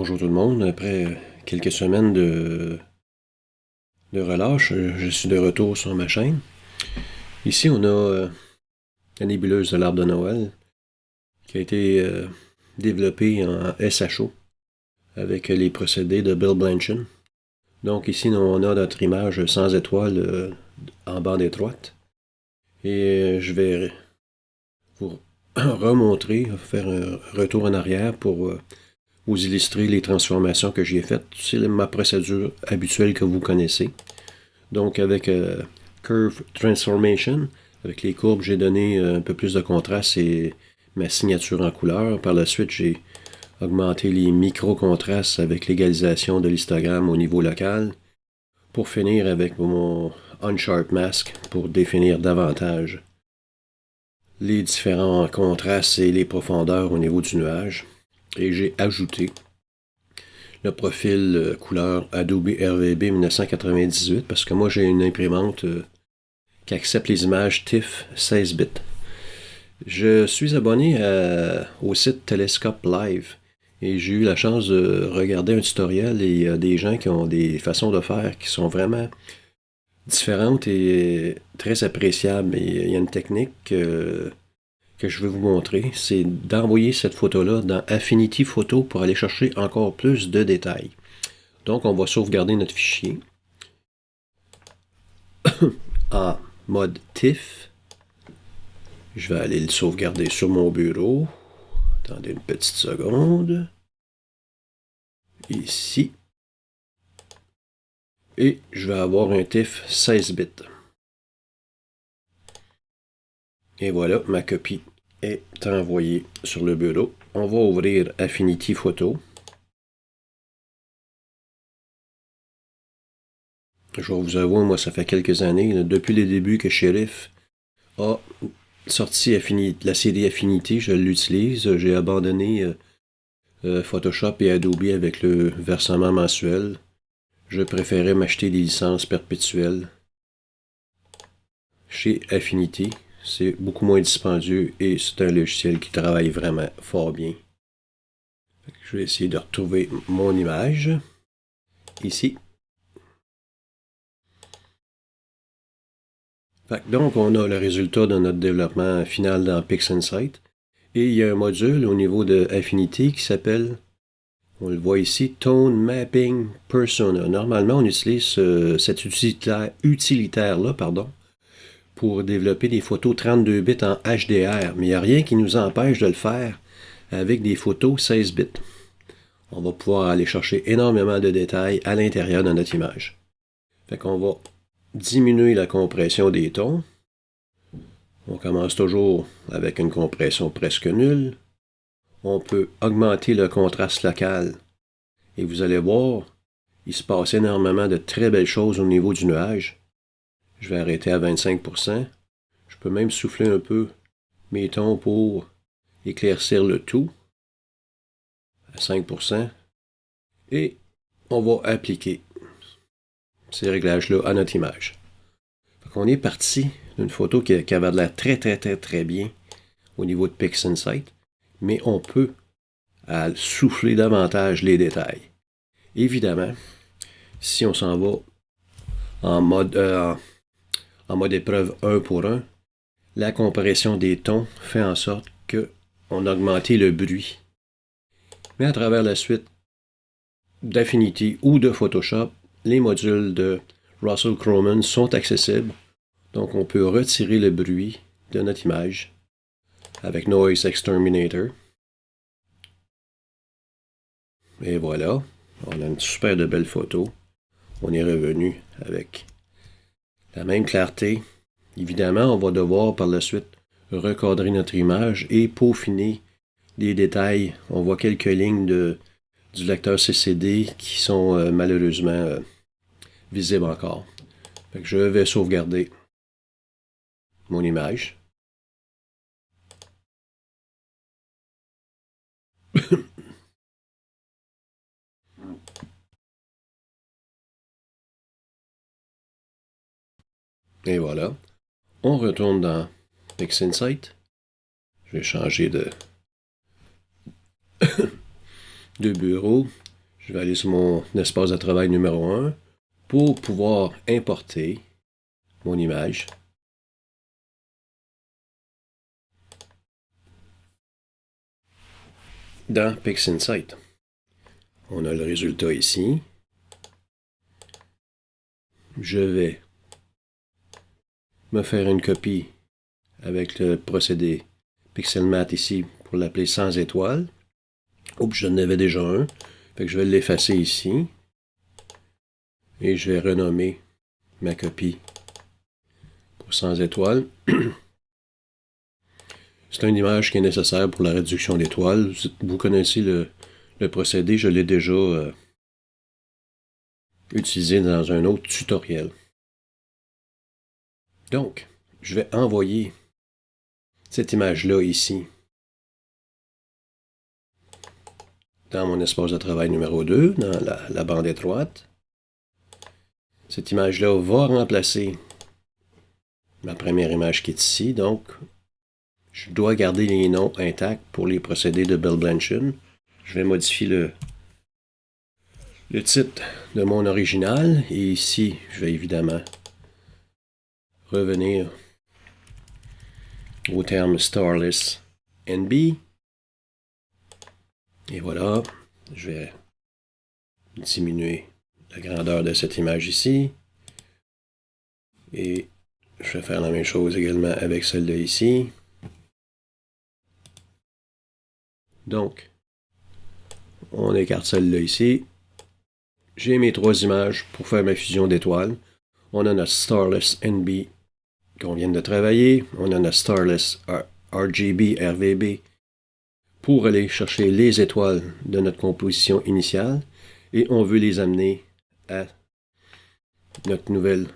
Bonjour tout le monde. Après quelques semaines de relâche, je suis de retour sur ma chaîne. Ici, on a la nébuleuse de l'arbre de Noël qui a été développée en SHO avec les procédés de Bill Blanchard. Donc ici, on a notre image sans étoile en bande étroite. Et je vais vous remontrer, faire un retour en arrière pour vous illustrer les transformations que j'ai faites. C'est ma procédure habituelle que vous connaissez. Donc avec Curve Transformation, avec les courbes, j'ai donné un peu plus de contraste et ma signature en couleur. Par la suite, j'ai augmenté les micro-contrastes avec l'égalisation de l'histogramme au niveau local pour finir avec mon Unsharp Mask pour définir davantage les différents contrastes et les profondeurs au niveau du nuage. Et j'ai ajouté le profil couleur Adobe RVB 1998 parce que moi j'ai une imprimante qui accepte les images TIFF 16 bits. Je suis abonné au site Telescope Live et j'ai eu la chance de regarder un tutoriel et il y a des gens qui ont des façons de faire qui sont vraiment différentes et très appréciables. Et il y a une technique que je vais vous montrer, c'est d'envoyer cette photo-là dans Affinity Photo pour aller chercher encore plus de détails. Donc, on va sauvegarder notre fichier en mode TIFF. Je vais aller le sauvegarder sur mon bureau. Attendez une petite seconde. Ici. Et je vais avoir un TIFF 16 bits. Et voilà, ma copie est envoyée sur le bureau. On va ouvrir Affinity Photo. Je vais vous avouer, moi, ça fait quelques années, là, depuis les débuts que Sheriff a sorti la série Affinity, je l'utilise. J'ai abandonné Photoshop et Adobe avec le versement mensuel. Je préférais m'acheter des licences perpétuelles chez Affinity. C'est beaucoup moins dispendieux et c'est un logiciel qui travaille vraiment fort bien. Je vais essayer de retrouver mon image ici. Donc, on a le résultat de notre développement final dans PixInsight. Et il y a un module au niveau de Affinity qui s'appelle, on le voit ici, Tone Mapping Persona. Normalement, on utilise cet utilitaire-là, pour développer des photos 32 bits en HDR, mais il n'y a rien qui nous empêche de le faire avec des photos 16 bits. On va pouvoir aller chercher énormément de détails à l'intérieur de notre image. Fait qu'on va diminuer la compression des tons. On commence toujours avec une compression presque nulle. On peut augmenter le contraste local. Et vous allez voir, il se passe énormément de très belles choses au niveau du nuage. Je vais arrêter à 25%. Je peux même souffler un peu mes tons pour éclaircir le tout à 5%. Et on va appliquer ces réglages-là à notre image. On est parti d'une photo qui avait l'air très bien au niveau de PixInsight, mais on peut souffler davantage les détails. Évidemment, si on s'en va en mode épreuve 1 pour 1, la compression des tons fait en sorte qu'on a augmenté le bruit. Mais à travers la suite d'Affinity ou de Photoshop, les modules de Russell Crowe sont accessibles. Donc on peut retirer le bruit de notre image avec Noise Exterminator. Et voilà, on a une super de belle photo. On est revenu avec la même clarté. Évidemment, on va devoir par la suite recadrer notre image et peaufiner les détails. On voit quelques lignes du lecteur CCD qui sont malheureusement visibles encore. Fait que je vais sauvegarder mon image. Et voilà. On retourne dans PixInsight. Je vais changer de bureau. Je vais aller sur mon espace de travail numéro 1 pour pouvoir importer mon image. Dans PixInsight. On a le résultat ici. Je vais me faire une copie avec le procédé Pixelmatte ici pour l'appeler sans étoile. Oups, j'en avais déjà un. Fait que je vais l'effacer ici. Et je vais renommer ma copie pour sans étoile. C'est une image qui est nécessaire pour la réduction d'étoiles. Vous connaissez le procédé, je l'ai déjà utilisé dans un autre tutoriel. Donc, je vais envoyer cette image-là ici dans mon espace de travail numéro 2, dans la bande étroite. Cette image-là va remplacer ma première image qui est ici, donc je dois garder les noms intacts pour les procédés de Bill Blanchard. Je vais modifier le titre de mon original, et ici, je vais évidemment revenir au terme Starless NB. Et voilà, je vais diminuer la grandeur de cette image ici. Et je vais faire la même chose également avec celle-là ici. Donc, on écarte celle-là ici. J'ai mes 3 images pour faire ma fusion d'étoiles. On a notre Starless NB qu'on vient de travailler. On a notre Starless RGB, RVB pour aller chercher les étoiles de notre composition initiale. Et on veut les amener à notre nouvelle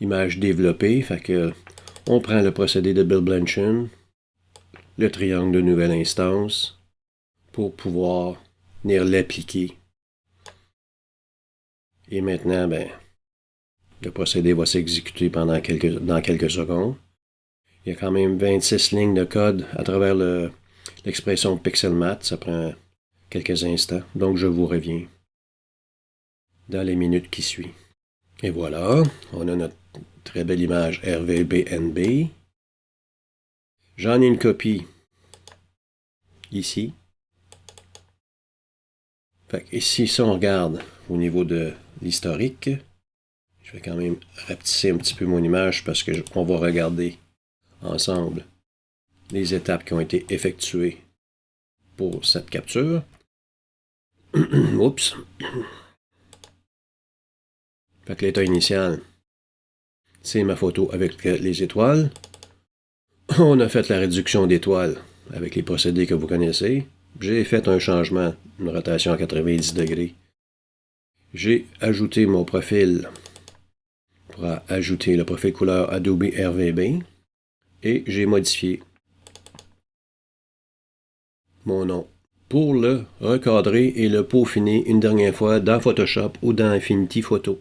image développée. Fait que on prend le procédé de Bill Blanchard, le triangle de nouvelle instance, pour pouvoir venir l'appliquer. Et maintenant, le procédé va s'exécuter dans quelques secondes. Il y a quand même 26 lignes de code à travers l'expression Pixelmatte. Ça prend quelques instants. Donc, je vous reviens dans les minutes qui suivent. Et voilà, on a notre très belle image RVBNB. J'en ai une copie ici. Fait que ici, si on regarde au niveau de l'historique, je vais quand même rapetisser un petit peu mon image parce qu'on va regarder ensemble les étapes qui ont été effectuées pour cette capture. Oups. Fait que l'état initial, c'est ma photo avec les étoiles. On a fait la réduction d'étoiles avec les procédés que vous connaissez. J'ai fait un changement, une rotation à 90 degrés. J'ai ajouté mon profil pour ajouter le profil couleur Adobe RVB et j'ai modifié mon nom pour le recadrer et le peaufiner une dernière fois dans Photoshop ou dans Affinity Photo.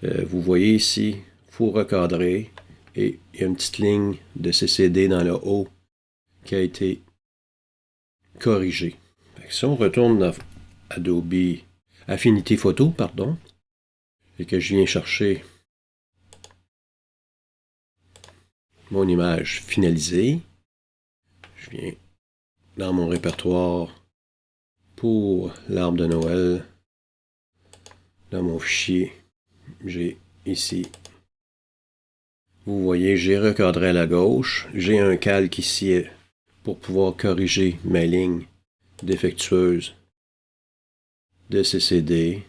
Vous voyez ici, il faut recadrer et il y a une petite ligne de CCD dans le haut qui a été corrigée. Si on retourne dans Adobe Affinity Photo, et que je viens chercher mon image finalisée, je viens dans mon répertoire pour l'arbre de Noël, dans mon fichier, j'ai ici, vous voyez, j'ai recadré à la gauche, j'ai un calque ici pour pouvoir corriger ma ligne défectueuse de CCD,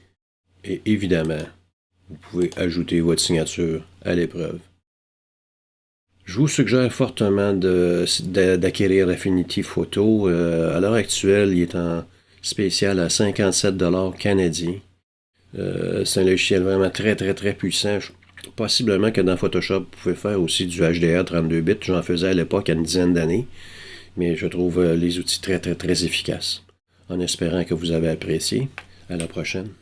et évidemment, vous pouvez ajouter votre signature à l'épreuve. Je vous suggère fortement d'acquérir Affinity Photo. À l'heure actuelle, il est en spécial à 57$ canadiens. C'est un logiciel vraiment très très très puissant. Possiblement que dans Photoshop, vous pouvez faire aussi du HDR 32 bits. J'en faisais à l'époque, il y a une dizaine d'années. Mais je trouve les outils très très très efficaces. En espérant que vous avez apprécié. À la prochaine.